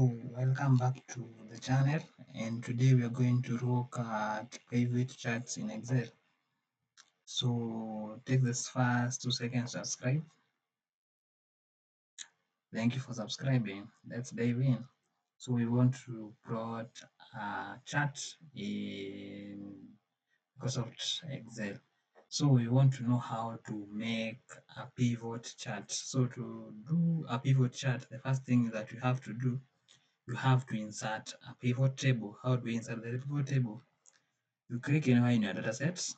So welcome back to the channel, and today we are going to look at pivot charts in Excel. So take this first 2 seconds to subscribe. Thank you for subscribing. Let's dive in. So we want to plot a chart in Microsoft Excel. So we want to know how to make a pivot chart. So to do a pivot chart, the first thing that you have to do, you have to insert a pivot table. How do we insert the pivot table? You click anywhere in your datasets,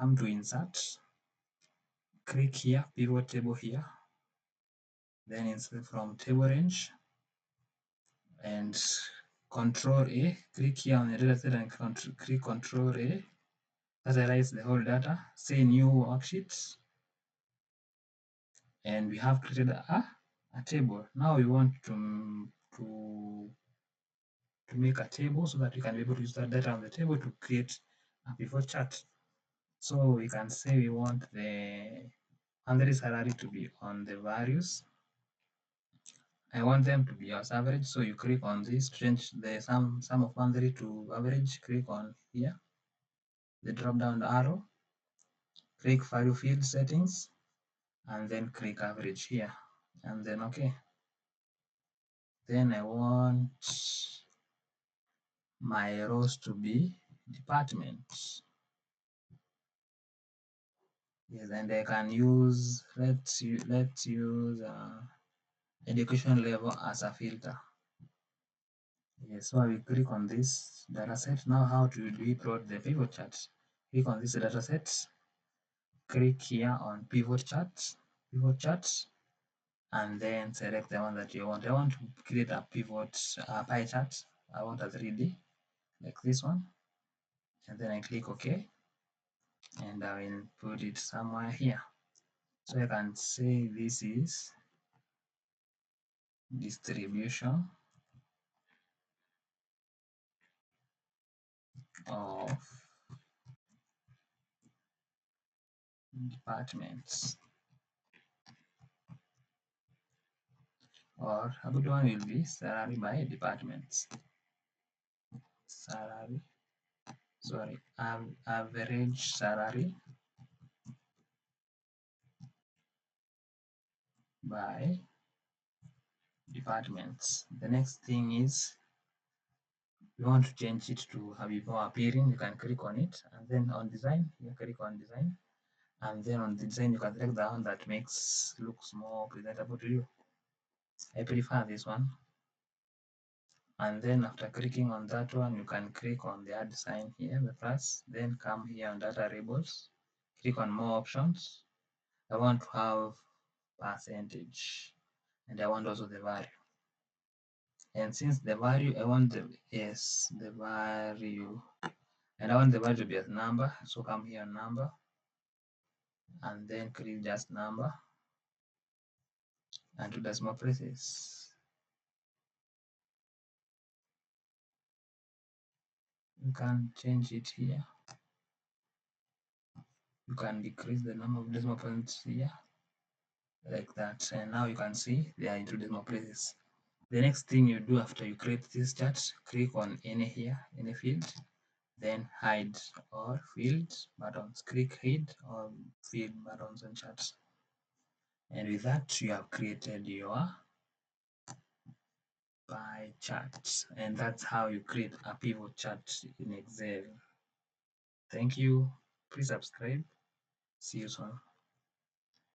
come to insert, click here, pivot table here, then insert from table range and Control A, click here on the dataset and click Control A, analyze the whole data, say new worksheet, and we have created a table. Now we want to make a table so that we can be able to use that data on the table to create a pivot chart. So we can say we want the monthly salary to be on the values. I want them to be as average. So you click on this, change the sum of monthly to average. Click on here, the drop down arrow, click value field settings, and then click average here, and then okay. Then I want my rows to be departments. Yes, and I can use let's use education level as a filter. Yes, so I will click on this dataset. Now, how to we plot the pivot chart? Click on this dataset, click here on pivot charts, and then select the one that you want. I want to create a pivot pie chart. I want a 3D like this one, and then I click OK, and I will put it somewhere here. So I can say this is distribution of departments, or a good one will be salary by departments. Salary, sorry, average salary by departments. The next thing is you want to change it to have it more appearing. You can click on it, and then on design, you click on design, and then on the design you can select the one that looks more presentable to you. I prefer this one. And then after clicking on that one, you can click on the add sign here, the plus, then come here on data labels, click on more options. I want to have percentage, and I want also the value. And since the value, I want the value, and I want the value to be a number. So come here on number, and then click just number, and to decimal places. You can change it here. You can decrease the number of decimal points here, like that. And now you can see they are into decimal places. The next thing you do after you create this chart, click on any here, any field, then hide or field buttons. Click hide or field buttons on charts. And with that, you have created your pie chart. And that's how you create a pivot chart in Excel. Thank you. Please subscribe. See you soon.